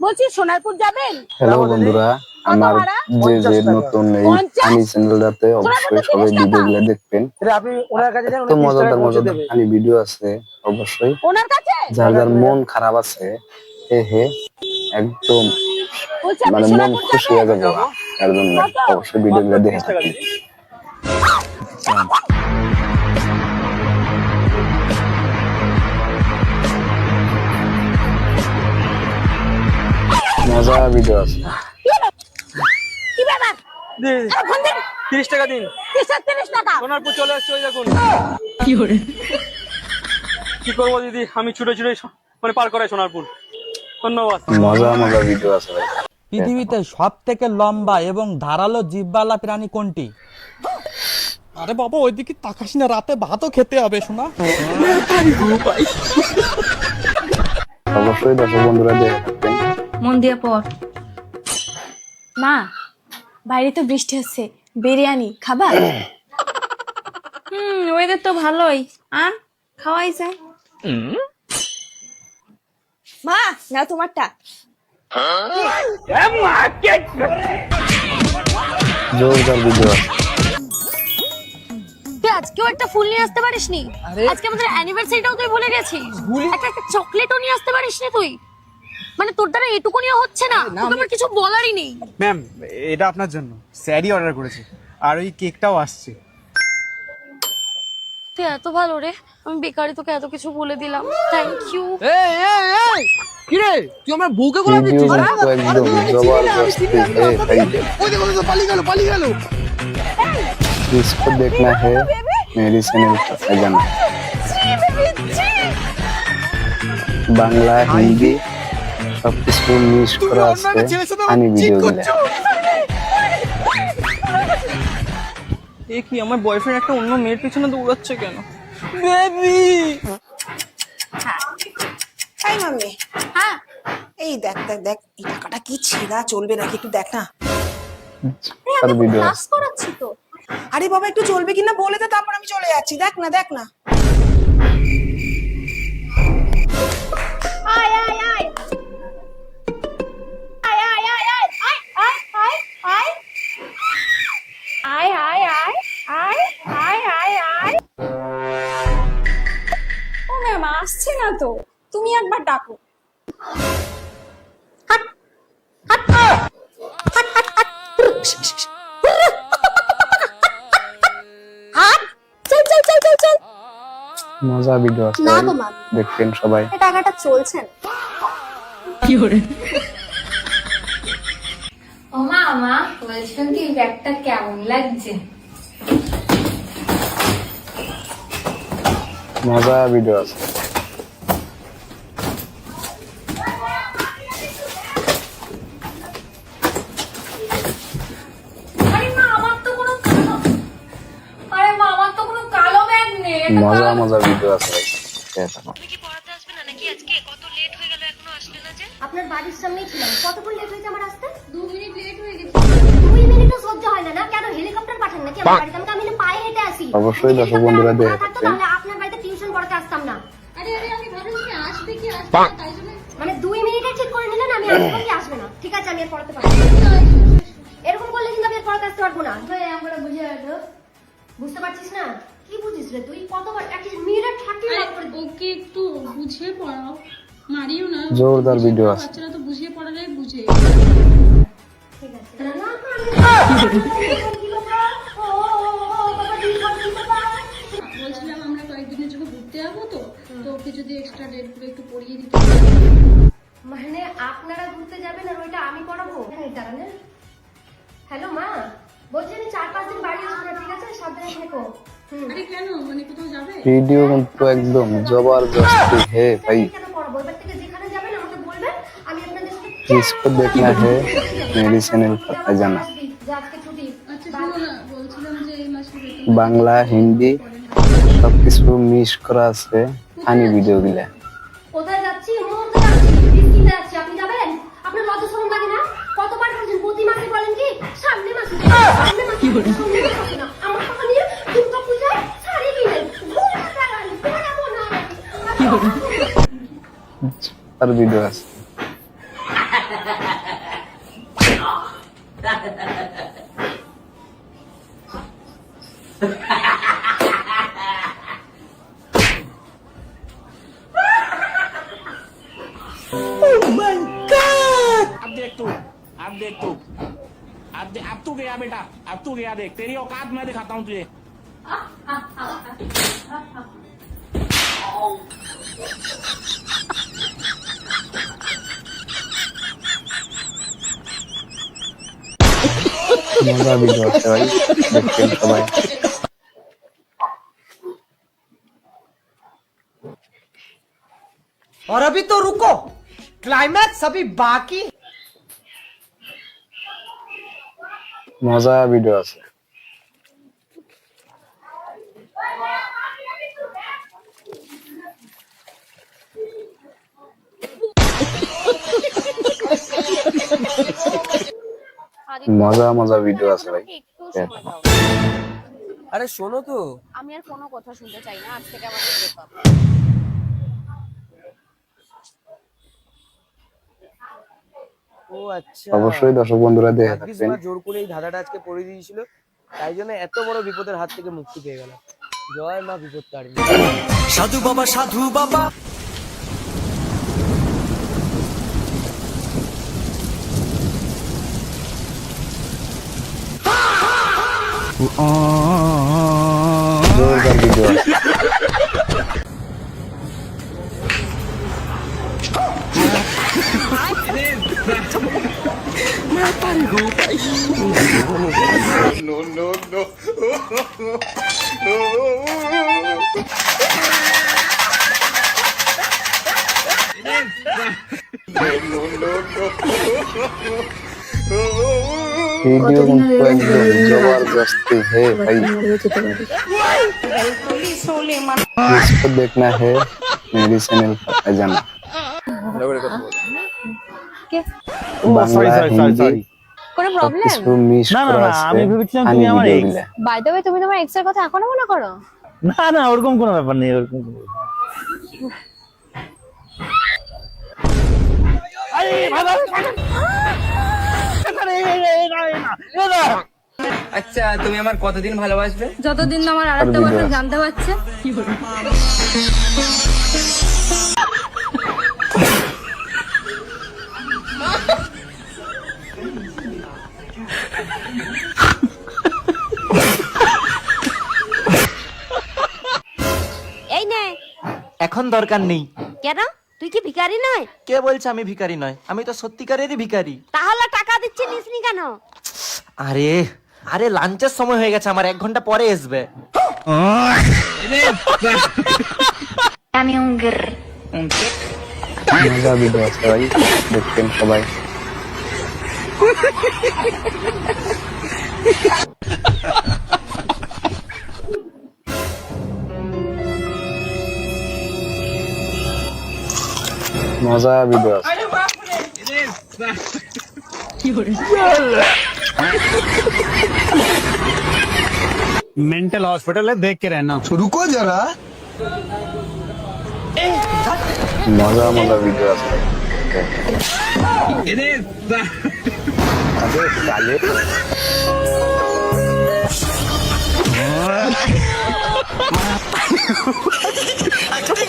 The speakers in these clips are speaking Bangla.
বলছি সোনারপুর যাবেন? হ্যালো বন্ধুরা, আমার যে নতুন এই ফানি চ্যানেলটাতে অবশ্যই সবাই ভিডিওগুলো দেখবেন। আপনি ওনার কাছে যান, তো মজাদার ফানি ভিডিও আছে অবশ্যই। ওনার কাছে যার যার মন খারাপ আছে হে একদম বলছি মানে আপনি মন সোনারপুর খুশি হয়ে যাবেন? যাবে তার জন্য অবশ্যই ভিডিওগুলো দেখে থাকুন। মজা ভিডিও আছে। কি ব্যাপার? দিন, 30 টাকা দিন। কিসের 30 টাকা? সোনারপুর চলে আসছে, ওই দেখুন। কি করে? কি করবো দিদি, আমি ছুটে ছুটে মানে পার করাই সোনারপুর। ধন্যবাদ। মজা ভিডিও আছে ভাই। পৃথিবীতে সব থেকে লম্বা এবং ধারালো জিহ্বালা প্রাণী কোনটি? আরে বাবা ওইদিকে তাকাস না, রাতে ভাতও খেতে হবে শোনা। অবশ্যই দর্শক বন্ধুরা দেখে থাকবেন। মন দিয়ে পড়। মা, বাইরে তো বৃষ্টি হচ্ছে, বিরিয়ানি খাবা? ওয়েদার তো ভালোই, আর খাওয়াই যায়। মা না তোমারটা। জোরদার ভিডিও আছে। তুই আজকেও একটা ফুল নিয়ে আসতে পারিস নি? আজকে আমাদের অ্যানিভার্সারিটাও তুই ভুলে গেছিস। একটা চকলেটও নিয়ে আসতে পারিস নি তুই? মানে তোর দ্বারা এটুকু নিয়ে হচ্ছে না, তোকে আমার কিছু বলারই নেই। ম্যাম, এটা আপনার জন্য স্যারি অর্ডার করেছি, আর ওই কেকটাও আসছে। তুই এত ভালো রে, আমি বেকারি তোকে এত কিছু বলে দিলাম। Thank you. কি রে, তুই আমার বউকে গোলাপ ভিডিও দিচ্ছিস? কিন্তু একদম জবরদস্ত পালিয়ে গেল। इसको देखना है मेरी चैनल पर जाना। বাংলা হিন্দি সব কিছু মিক্স করা আছে ফানি ভিডিওগুলো। এ কি, আমার বয়ফ্রেন্ড একটা অন্য মেয়ের পিছনে দৌড়াচ্ছে কেন? বেবি, এই মাম্মি, হ্যাঁ এই দেখ দেখ দেখ, এই টাকাটা কি ছেঁড়া চলবে নাকি একটু দেখ না। আর ভিডিও ক্লাস করাচ্ছি তো। আরে বাবা, একটু চলবে কিনা বলে দে, তারপর আমি চলে যাচ্ছি। দেখ না দেখ না। আয় আয় আয় আয় আয় আয় আয় আয় আয় আয় আয় আয় আয় আয় আয়। ও ম্যাম আসছে না তো, তুমি একবার ডাকো। হাট হাট হাট হাট হাট। হাট, চল চল চল চল চল। মজা ভিডিও আছে না ভাই, গো মা, দেখবেন সবাই। এই টাকাটা চলছে না। কি করে? ও মা, বলছিলাম কি ব্যাগটা কেমন লাগছে? মজা ভিডিও আছে। আরে মা, আমার তো কোনো কালো ব্যাগ নেই। মজা ভিডিও আছে ভাই, দেখে থাকুন। আপনার বাড়ির সামনেই ছিলাম, কতক্ষণ লেট হয়েছে আমার আসতে? 2 মিনিট লেট হয়ে গেছে। 2 মিনিটও সহ্য হয় না? কেন হেলিকপ্টার পাঠান নাকি আমার বাড়িতে? আমি পায়ে হেঁটে আসি। অবশ্যই দর্শক বন্ধুরা দেখে থাকতো থাকবেন। তাহলে আপনার বাড়িতে টিউশন পড়াতে আসতাম না। আরে আমি ভাবলাম কি আসবে কি আসবে না, তাই জন্য। মানে 2 মিনিটে ঠিক করে নিলেন আমি আসবো কি আসবে না? ঠিক আছে, আমি আর পড়াতে পারবো না। এরকম করলে কিন্তু আমি আর পড়াতে আসতে পারবো না। আমরা বুঝে রাখো, বুঝতে পারছিস না? কি বুঝিস রে তুই? কতবার একই মিনিটে 30 লাখ করে ওকে একটু বুঝিয়ে পড়াও, মারিও না। জোরদার ভিডিও আছে। বাচ্চারা তো বুঝিয়ে পড়ালেই বুঝে। ঠিক আছে। বলছিলাম আমরা কয়েকদিনের জন্য ঘুরতে যাবো, তো ওকে যদি এক্সট্রা ডেট করে একটু পড়িয়ে দিতে। মানে আপনারা ঘুরতে যাবেন আর ওইটা আমি পড়াবো? দাঁড়ান। হ্যালো মা, বলছি আমি 4-5 দিন বাড়ি আসবো না, ঠিক আছে? সাবধানে থেকো। আরে কেন, মানে কোথাও যাবে? ভিডিও কিন্তু একদম জবরদস্ত হে ভাই। কেন পড়াবো? এবার থেকে যেখানে যাবেন আমাকে বলবেন, আমি আপনাদের সাথে इसको देखना है मेरी चैनल पर जाना। যে আজকে ছুটি। আচ্ছা শোনো না, বলছিলাম যে এই মাসে বাংলা হিন্দি সব কিছু মিক্স করা আছে ফানি ভিডিওগুলো। কোথায় যাচ্ছি? মুহূর্তে যাচ্ছি, বৃষ্টিতে যাচ্ছি। আপনি যাবেন? আপনার লজ্জা শরম লাগে না? কতবার বলছেন প্রতি মাসে বলেন কি সামনে মাসে সামনে মাসে না। আমার টাকা নিয়ে দুর্গা পূজায় শাড়ি কিনেন, ঘুরে বেড়ান, বেড়াবো না। আর ভিডিও আছে। अब तू गया बेटा, अब तू गया, देख तेरी औकात मैं दिखाता हूँ तुझे। মজা ভিডিও আছে ভাই, দেখবেন সবাই। और अभी तो रुको, क्लाइमैक्स अभी बाकी। মজা ভিডিও আছে। মজা মজা ভিডিও আছে ভাই। अरे শোনো তো, আমি আর কোনো কথা শুনতে চাই না, আজ থেকে আমাদের ব্রেকআপ। ও আচ্ছা, অবশ্যই দর্শক বন্ধুরা দেখে থাকবেন। গ্রীষ্মা জোর করে এই ধাঁধাটা আজকে পড়ে দিয়েছিল, তাই জন্য এত বড় বিপদের হাত থেকে মুক্তি পেয়ে গেল। জয় মা বিপদ তারিণী। সাধু বাবা, সাধু বাবা। জোরদার ভিডিও আছে। वीडियो उनको एकदम जबरदस्ती है भाई, इसको देखना है मेरी चैनल पर खजाना। বাংলা হিন্দি কোনো প্রবলেম? কিছু মিস করা আছে। আমি ভেবেছিলাম তুমি আমার এক্স। বাই দ্য ওয়ে, তুমি তোমার এক্স এর কথা এখনো মনে করো? না না, ওরকম কোনো ব্যাপার নেই, ওরকম কোনো। আচ্ছা, তুমি আমার কতদিন ভালোবাসবে? যতদিন না আমার আরেকটা বয়ফ্রেন্ড জানতে পারছে। এই নে। এখন দরকার নেই। কেন? তুই কি ভিখারি নয়? কে বলছে আমি ভিখারি নয়? আমি তো সত্যিকারেরই ভিখারি। তাহলে টাকা দিচ্ছি নিসনি কেন? আরে আরে লাঞ্চের সময় হয়ে গেছে, আমার 1 ঘন্টা পরে আসবে। মজা ভিডিও আছে ভাই, দেখবেন সবাই। মজা ভিডিও আছে। मेंटल हॉस्पिटल है, देख के रहना। रुको जरा। মজা মজা ভিডিও আছে। আরে সালে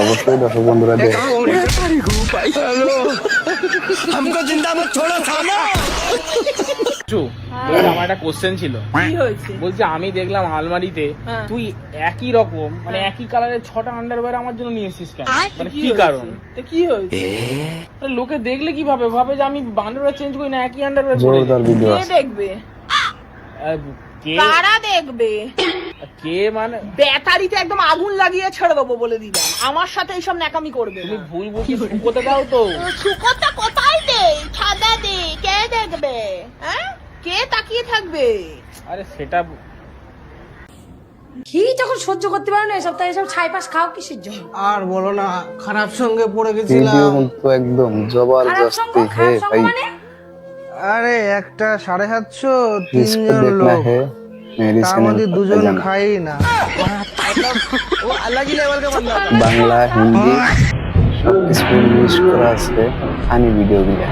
অবশ্যই দর্শক বন্ধুরা দেখে। हमको जिंदा मत छोड़ो साला। আমার একটা কোশ্চেন ছিল। বলছি আমি দেখলাম আলমারিতে তুই একই রকম মানে একই কালারের 6টা আন্ডারওয়্যার আমার জন্য নিয়ে এসেছিস কেন? মানে কি কারণ? কি হয়েছে? লোকে দেখলে কি ভাবে যে আমি আন্ডারওয়্যার চেঞ্জ করি না, একই আন্ডারওয়্যার পরে। জোরদার ভিডিও আছে। দেখবে কারা দেখবে? কে মানে ব্যাটারিতে একদম আগুন লাগিয়ে ছেড়ে দেবো বলে দিলাম। আমার সাথে এইসব ন্যাকামি করবে। তুমি ভুল বলছি, শুকোতে দাও তো। শুকোতে কোথায় দে? ছাদা দে, কে দেখবে? হ্যাঁ, কে তাকিয়ে থাকবে? আরে সেটা কি যখন সহ্য করতে পারো না, এসব তাই এসব ছাইপাস খাও কিসের জন্য? আর বলো না, খারাপ সঙ্গে পড়ে ভিডিও গেছিলাম। কিন্তু একদম জবরদস্তি है भाई, আরে একটা 750, इसको 3 জন देखना লোক, है मेरी তার चैनल মধ্যে पर 2 জন खजाना। খাই না। ও अलग ही लेवल का बंदा था। বাংলা হিন্দি সবকিছু মিস করা আছে ফানি ভিডিও গুলা।